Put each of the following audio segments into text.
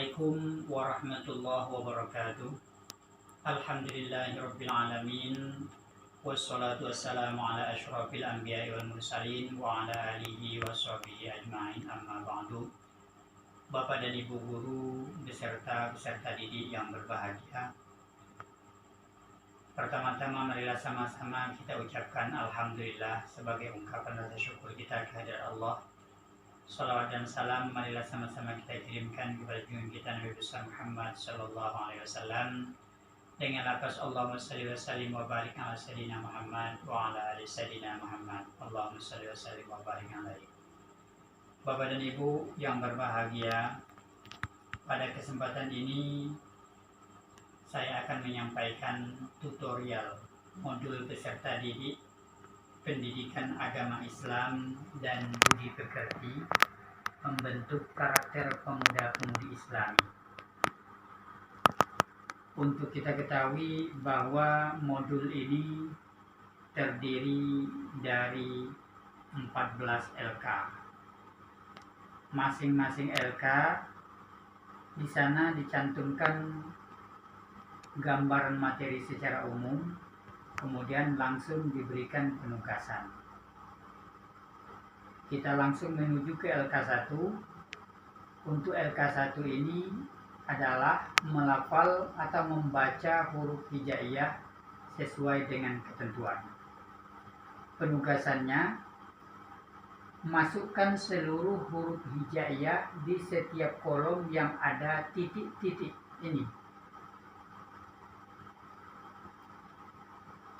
Assalamualaikum warahmatullahi wabarakatuh. Alhamdulillahirabbil alamin. Wassalatu wassalamu ala asyrafil anbiya'i wal mursalin wa ala alihi washabihi ajmain, amma ba'du. Bapak dan Ibu guru beserta peserta didik yang berbahagia. Pertama-tama marilah sama-sama kita ucapkan alhamdulillah sebagai ungkapan rasa syukur kita kehadirat Allah. Salawat dan salam marilah sama-sama kita kirimkan kepada junjungan kita Nabi besar Muhammad sallallahu alaihi wasallam dengan lafaz Allahumma shalli wa sallim wa barik ala sayyidina Muhammad wa ala ali sayyidina Muhammad. Allahumma shalli wa sallim wa barik alaihi. Bapak dan Ibu yang berbahagia, pada kesempatan ini saya akan menyampaikan tutorial modul peserta didik pendidikan agama Islam dan budi pekerti membentuk karakter pemuda-pemudi Islami. Untuk kita ketahui bahwa modul ini terdiri dari 14 LK. Masing-masing LK di sana dicantumkan gambaran materi secara umum, kemudian langsung diberikan penugasan. Kita langsung menuju ke LK1. Untuk LK1 ini adalah melafal atau membaca huruf hijaiyah sesuai dengan ketentuan. Penugasannya, masukkan seluruh huruf hijaiyah di setiap kolom yang ada titik-titik ini.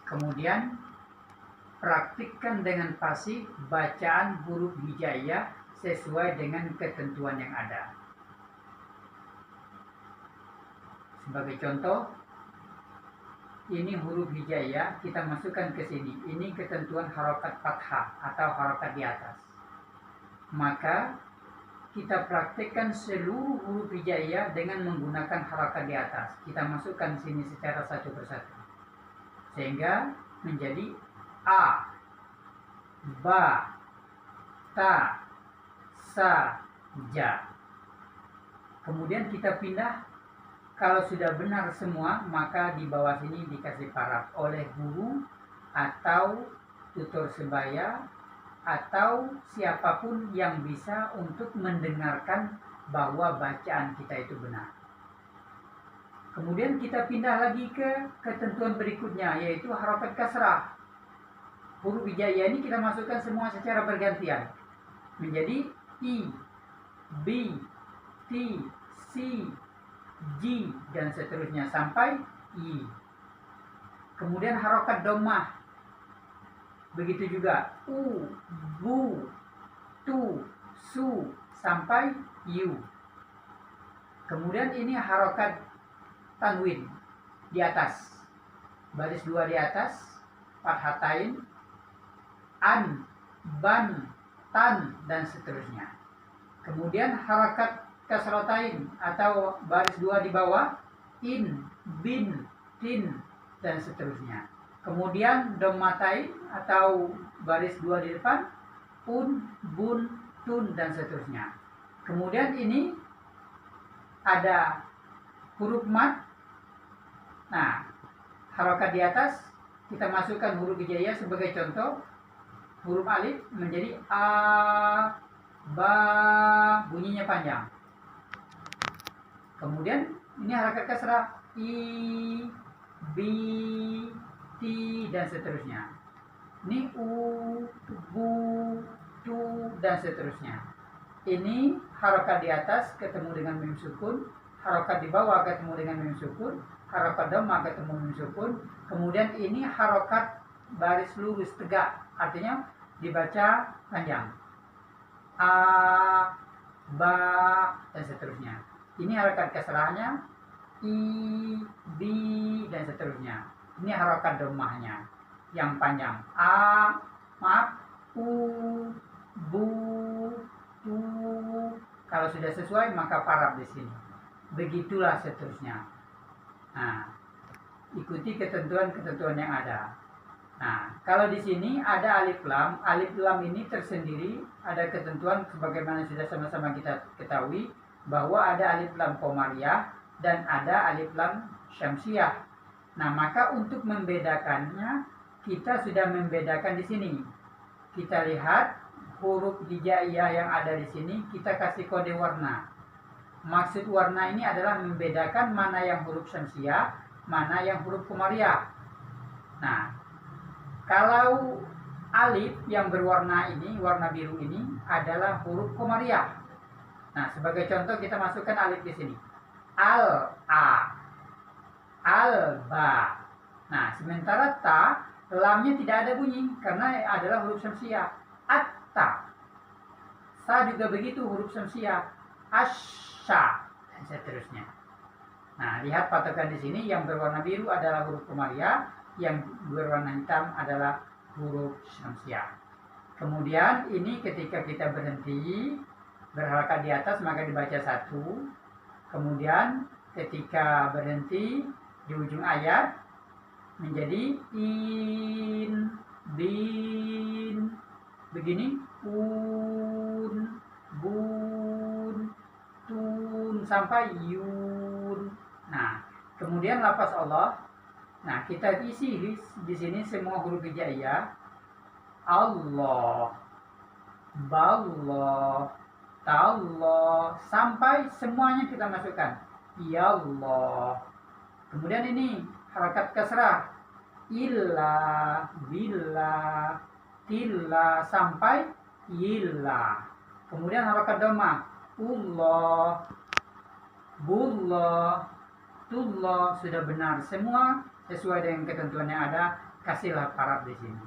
Kemudian praktikkan dengan pasif bacaan huruf hijaiyah sesuai dengan ketentuan yang ada. Sebagai contoh, ini huruf hijaiyah, kita masukkan ke sini. Ini ketentuan harokat fathah atau harokat di atas. Maka kita praktikkan seluruh huruf hijaiyah dengan menggunakan harokat di atas. Kita masukkan sini secara satu persatu, sehingga menjadi A, Ba, Ta, Sa, Ja. Kemudian kita pindah. Kalau sudah benar semua, maka di bawah sini dikasih paraf oleh guru atau tutor sebaya atau siapapun yang bisa untuk mendengarkan bahwa bacaan kita itu benar. Kemudian kita pindah lagi ke ketentuan berikutnya, yaitu harokat kasrah. Huruf hijaiyah ini kita masukkan semua secara bergantian menjadi I, B, T, C, G, dan seterusnya sampai I. Kemudian harokat dhammah, begitu juga U, Bu, Tu, Su, sampai U. Kemudian ini harokat tanwin di atas, baris 2 di atas, fathatain, an, ban, tan, dan seterusnya. Kemudian harakat kasratain atau baris 2 di bawah, in, bin, tin, dan seterusnya. Kemudian dhammatain atau baris 2 di depan, un, bun, tun, dan seterusnya. Kemudian ini ada huruf mad. Nah, harokat di atas kita masukkan huruf hijaiyah sebagai contoh. Huruf alif menjadi A, Ba, bunyinya panjang. Kemudian ini harokat kasrah, I, B, T, dan seterusnya. Ini U, Bu, Tu, dan seterusnya. Ini harokat di atas ketemu dengan mim sukun, harokat di bawah ketemu dengan mim sukun, harokat dhammah ketemu mim sukun. Kemudian ini harokat baris lurus tegak, artinya dibaca panjang. A, Ba, dan seterusnya. Ini harokat kasrahnya, I, B, dan seterusnya. Ini harokat dhammahnya yang panjang. A, maaf, U, Bu, Tu. Kalau sudah sesuai maka paraf di sini. Begitulah seterusnya. Nah, ikuti ketentuan-ketentuan yang ada. Nah, kalau di sini ada alif lam. Alif lam ini tersendiri, ada ketentuan sebagaimana sudah sama-sama kita ketahui. bahwa ada alif lam qamariyah dan ada alif lam syamsiyah. Nah, maka untuk membedakannya kita sudah membedakan di sini. Kita lihat huruf hijaiyah yang ada di sini, kita kasih kode warna. Maksud warna ini adalah membedakan mana yang huruf syamsiyah, mana yang huruf qamariyah. Nah, kalau alif yang berwarna ini, warna biru ini adalah huruf qamariyah. Nah, sebagai contoh kita masukkan alif di sini. Al-a, al-ba. Nah, sementara ta, lamnya tidak ada bunyi karena adalah huruf syamsiyah. At-ta. Sa juga begitu, huruf syamsiyah. Asya, dan seterusnya. Nah, lihat patokan di sini, yang berwarna biru adalah huruf qamariyah, yang berwarna hitam adalah huruf syamsiyah. Kemudian ini ketika kita berhenti berharakat di atas maka dibaca 1. Kemudian ketika berhenti di ujung ayat menjadi in, bin, begini, un, bun, tun, sampai yun. Nah, kemudian lafaz Allah. Nah, kita isi di sini semua huruf hijaiyah. Allah, ballah, tallah, sampai semuanya kita masukkan. Ya Allah. Kemudian ini harakat kasrah. Illa, billah, tillah, sampai yillah. Kemudian harakat dhamma. Allah, bullah, tullah, sudah benar semua sesuai dengan ketentuan yang ada. Kasihlah parab di sini.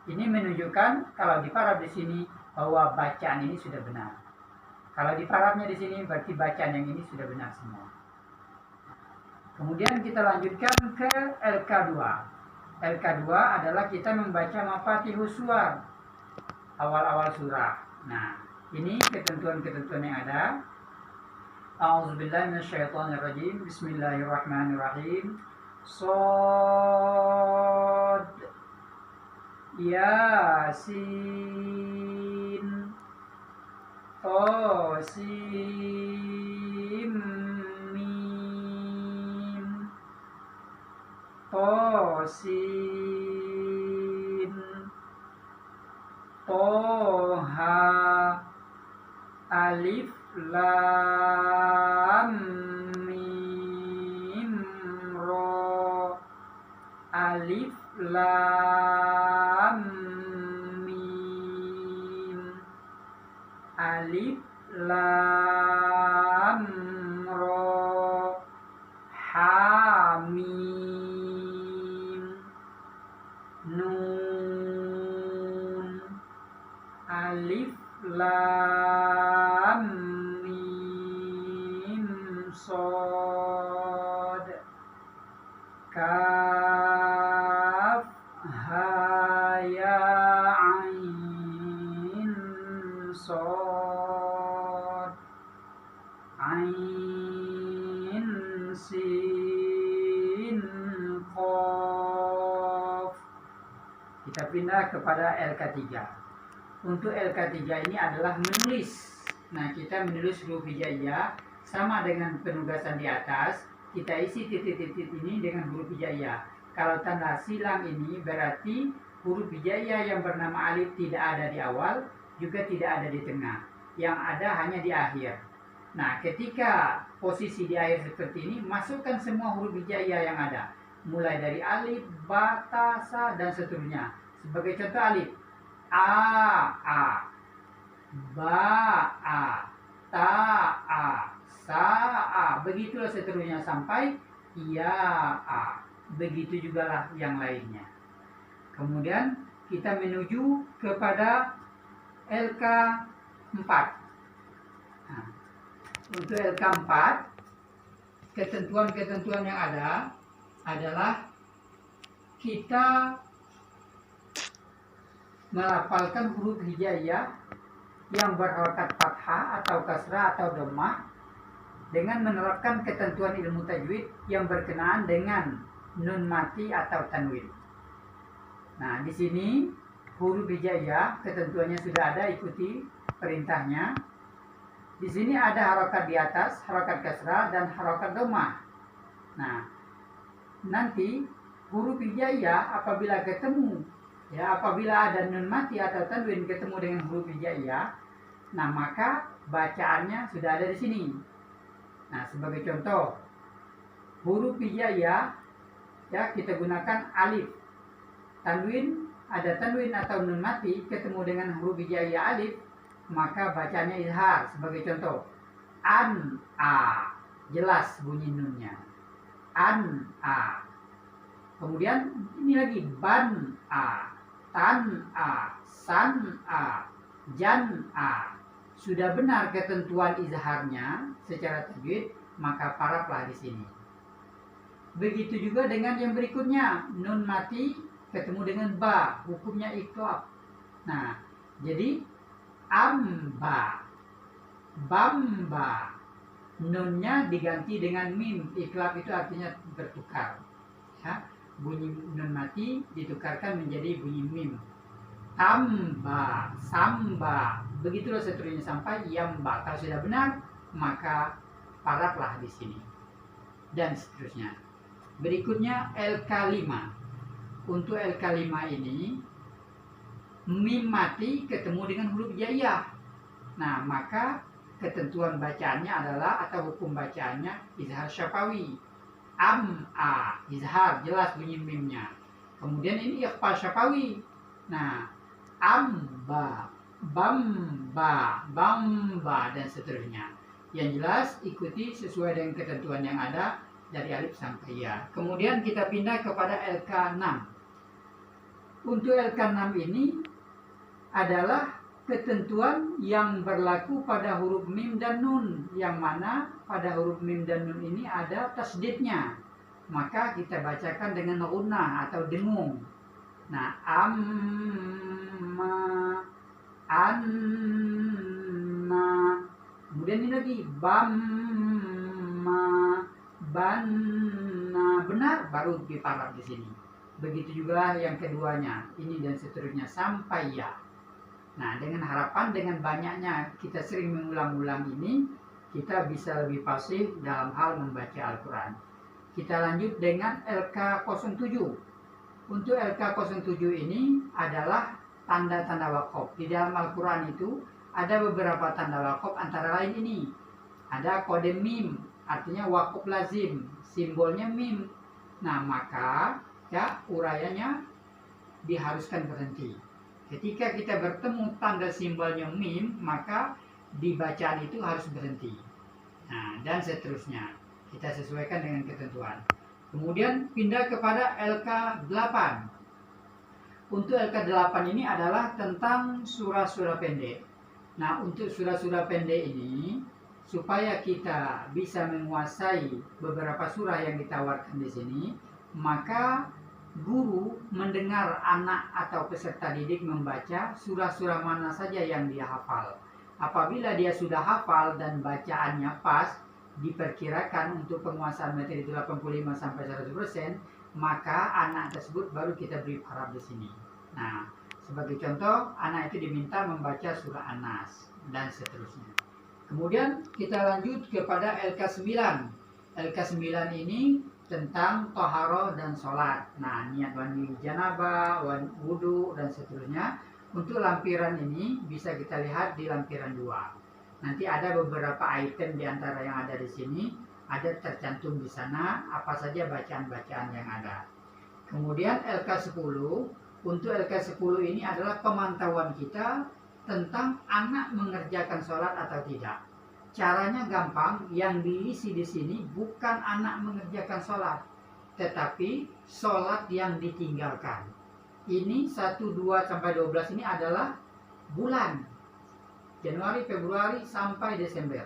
Ini menunjukkan kalau di parab di sini bahwa bacaan ini sudah benar. Kalau di parabnya di sini berarti bacaan yang ini sudah benar semua. Kemudian kita lanjutkan ke LK2. LK2 adalah kita membaca mafatihus suwar, awal-awal surah. Nah, ini ketentuan-ketentuan yang ada. A'udzubillahi minasyaitonirrajim. Bismillahirrahmanirrahim. Shad, Yasin, Qasim, Mim, Qasim, Toha, Alif, Lam, Mim, Ro, Alif, Lam, Mim, Alif, Lam, Ro, Ha, Mim, Nun, Alif, Lam, Mim, Shad, Kaf, Ha, Ya, Ain, Shad, Ain, Sin, Qaf. Kita pindah kepada LK3. Untuk LK3 ini adalah menulis. Nah, kita menulis huruf hijaiyah sama dengan penugasan di atas. Kita isi titik-titik ini dengan huruf hijaiyah. Kalau tanda silang ini berarti huruf hijaiyah yang bernama alif tidak ada di awal, juga tidak ada di tengah. Yang ada hanya di akhir. Nah, ketika posisi di akhir seperti ini, masukkan semua huruf hijaiyah yang ada. Mulai dari alif, ba, ta, sa, dan seterusnya. Sebagai contoh alif. A, ba, ta, sa, begitulah seterusnya sampai ya, begitu juga lah yang lainnya. Kemudian kita menuju kepada LK4. Nah, untuk LK4 ketentuan-ketentuan yang ada adalah kita melafalkan huruf hijaiyah yang berharakat fathah atau kasrah atau dhammah dengan menerapkan ketentuan ilmu tajwid yang berkenaan dengan nun mati atau tanwin. Nah, di sini huruf hijaiyah ketentuannya sudah ada, ikuti perintahnya. Di sini ada harokat di atas, harokat kasrah, dan harokat dhammah. Nah, nanti huruf hijaiyah apabila ketemu, ya apabila ada nun mati atau tanwin ketemu dengan huruf hijaiyah, nah maka bacaannya sudah ada di sini. Nah, sebagai contoh, huruf hijaiyah ya kita gunakan alif. Tanwin, ada tanwin atau nun mati ketemu dengan huruf hijaiyah alif, maka bacanya izhar. Sebagai contoh, an a, jelas bunyi nunnya, an a. Kemudian ini lagi ban a, tan a, san a, jan a. Sudah benar ketentuan izharnya secara tajwid, maka paraflah di sini. Begitu juga dengan yang berikutnya, nun mati ketemu dengan ba, hukumnya iqlab. Nah, jadi amba, bamba, nunnya diganti dengan mim. Iqlab itu artinya bertukar, ya. Bunyi nun mati ditukarkan menjadi bunyi mim. Tamba, samba, begitulah seterusnya sampai yamba. Kalau sudah benar, maka paraflah di sini dan seterusnya. Berikutnya LK5. Untuk LK5 ini mim mati ketemu dengan huruf hijaiyah. Nah, maka ketentuan bacaannya adalah atau hukum bacaannya izhar syafawi. Am a, izhar, jelas bunyi mimnya. Kemudian ini ikhfa syafawi. Nah, amba, bamba, bamba, dan seterusnya. Yang jelas ikuti sesuai dengan ketentuan yang ada dari alif sampai ya. Kemudian kita pindah kepada LK6. Untuk LK6 ini adalah ketentuan yang berlaku pada huruf mim dan nun, yang mana pada huruf mim dan nun ini ada tasdidnya, maka kita bacakan dengan gunnah atau dengung. Nah, amma, anna, kemudian ini lagi bamma, banna, benar baru diparaf di sini. Begitu juga yang keduanya, ini dan seterusnya sampai ya. Nah, dengan harapan dengan banyaknya kita sering mengulang-ulang ini, kita bisa lebih fasih dalam hal membaca Al-Quran. Kita lanjut dengan LK07. Untuk LK07 ini adalah tanda-tanda wakaf. Di dalam Al-Quran itu ada beberapa tanda wakaf, antara lain ini. Ada kode mim, artinya wakaf lazim, simbolnya mim. Nah, maka ya urayanya diharuskan berhenti. Ketika kita bertemu tanda simbolnya mim, maka di bacaan itu harus berhenti. Nah, dan seterusnya. Kita sesuaikan dengan ketentuan. Kemudian pindah kepada LK8. Untuk LK8 ini adalah tentang surah-surah pendek. Nah, untuk surah-surah pendek ini, supaya kita bisa menguasai beberapa surah yang ditawarkan di sini, maka guru mendengar anak atau peserta didik membaca surah-surah mana saja yang dia hafal. Apabila dia sudah hafal dan bacaannya pas, diperkirakan untuk penguasaan materi itu 85-100%, maka anak tersebut baru kita beri paraf di sini. Nah, sebagai contoh, anak itu diminta membaca surah An-Nas dan seterusnya. Kemudian kita lanjut kepada LK9. LK9 ini tentang toharoh dan sholat. Nah, niat mandi janabah, wudu, dan seterusnya. Untuk lampiran ini bisa kita lihat di lampiran 2. Nanti ada beberapa item di antara yang ada di sini, ada tercantum di sana apa saja bacaan-bacaan yang ada. Kemudian LK10. Untuk LK10 ini adalah pemantauan kita tentang anak mengerjakan sholat atau tidak. Caranya gampang, yang diisi di sini bukan anak mengerjakan sholat, tetapi sholat yang ditinggalkan. Ini 1, 2, sampai 12 ini adalah bulan. Januari, Februari, sampai Desember.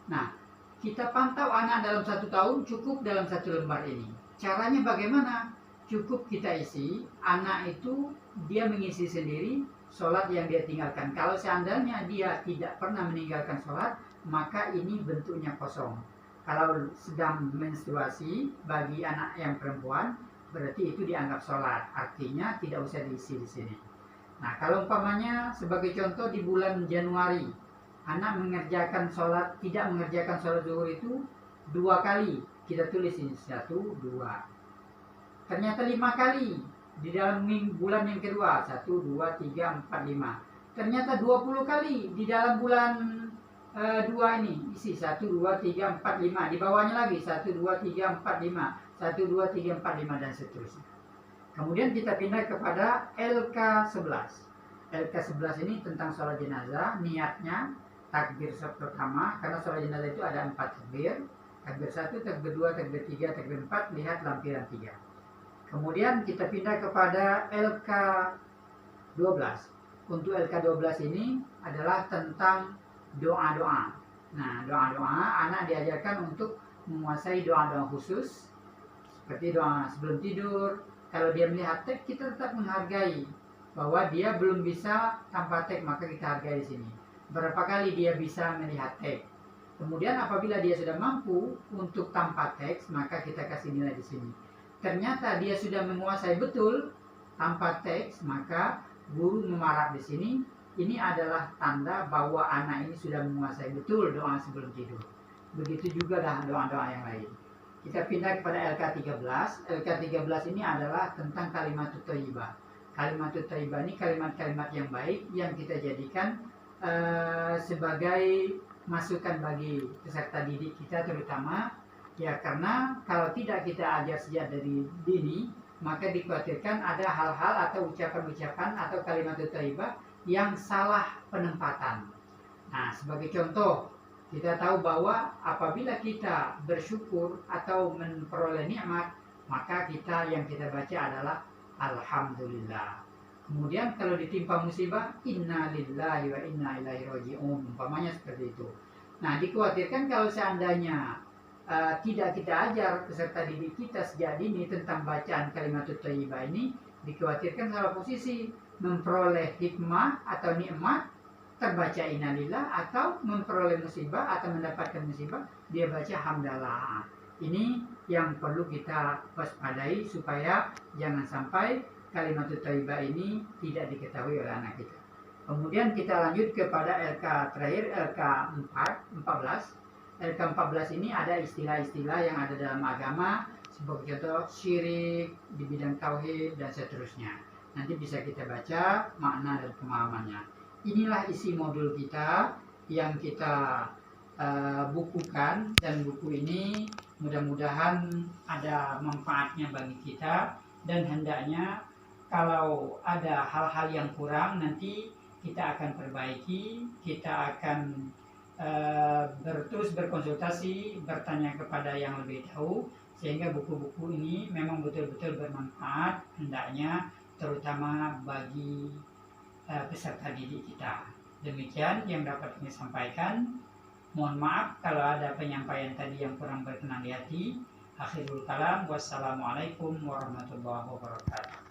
Nah, kita pantau anak dalam 1 tahun cukup dalam 1 lembar ini. Caranya bagaimana? Cukup kita isi, anak itu dia mengisi sendiri sholat yang dia tinggalkan. Kalau seandainya dia tidak pernah meninggalkan sholat, maka ini bentuknya kosong. Kalau sedang menstruasi bagi anak yang perempuan, berarti itu dianggap sholat. Artinya tidak usah diisi di sini. Nah, kalau umpamanya sebagai contoh di bulan Januari, anak mengerjakan sholat, tidak mengerjakan sholat zuhur itu 2 kali. Kita tulis ini 1, 2. Ternyata 5 kali di dalam bulan yang kedua. 1, 2, 3, 4, 5. Ternyata 20 kali di dalam bulan 2 ini. Isi 1, 2, 3, 4, 5. Di bawahnya lagi 1, 2, 3, 4, 5. 1, 2, 3, 4, 5 dan seterusnya. Kemudian kita pindah kepada LK11. LK11 ini tentang sholat jenazah. Niatnya takbir pertama, karena sholat jenazah itu ada 4 takbir. Takbir 1, takbir 2, takbir 3, takbir 4, lihat lampiran 3. Kemudian kita pindah kepada LK12. Untuk LK12 ini adalah tentang doa-doa. Nah, doa-doa anak diajarkan untuk menguasai doa-doa khusus, seperti doa sebelum tidur. Kalau dia melihat teks, kita tetap menghargai bahwa dia belum bisa tanpa teks, maka kita hargai di sini. Berapa kali dia bisa melihat teks. Kemudian apabila dia sudah mampu untuk tanpa teks, maka kita kasih nilai di sini. Ternyata dia sudah menguasai betul tanpa teks, maka guru memarah di sini. Ini adalah tanda bahwa anak ini sudah menguasai betul doa sebelum tidur. Begitu juga dah doa-doa yang lain. Kita pindah kepada LK13. LK13 ini adalah tentang kalimatut thayyibah. Kalimatut thayyibah ini kalimat-kalimat yang baik yang kita jadikan sebagai masukan bagi peserta didik kita, terutama ya, karena kalau tidak kita ajar sejak dari dini, maka dikhawatirkan ada hal-hal atau ucapan-ucapan atau kalimatut thayyibah yang salah penempatan. Nah, sebagai contoh, kita tahu bahwa apabila kita bersyukur atau memperoleh nikmat, maka yang kita baca adalah alhamdulillah. Kemudian kalau ditimpa musibah, inna lillahi wa inna ilaihi raji'un, umpamanya seperti itu. Nah, dikhawatirkan kalau seandainya tidak kita ajar peserta didik kita sejak dini tentang bacaan kalimatut thayyibah ini, dikhawatirkan salah posisi, memperoleh hikmah atau nikmat terbaca innalillah, atau memperoleh musibah atau mendapatkan musibah dia baca hamdalah. Ini yang perlu kita waspadai supaya jangan sampai kalimatut thayyibah ini tidak diketahui oleh anak kita. Kemudian kita lanjut kepada LK terakhir, LK14. LK14 ini ada istilah-istilah yang ada dalam agama, sebagai contoh syirik, di bidang tauhid, dan seterusnya. Nanti bisa kita baca makna dan pemahamannya. Inilah isi modul kita yang kita bukukan, dan buku ini mudah-mudahan ada manfaatnya bagi kita, dan hendaknya kalau ada hal-hal yang kurang nanti kita akan perbaiki, kita akan terus berkonsultasi, bertanya kepada yang lebih tahu, sehingga buku-buku ini memang betul-betul bermanfaat hendaknya, terutama bagi peserta didik kita. Demikian yang dapat kami sampaikan. Mohon maaf kalau ada penyampaian tadi yang kurang berkenan di hati. Akhirul kalam, wassalamualaikum warahmatullahi wabarakatuh.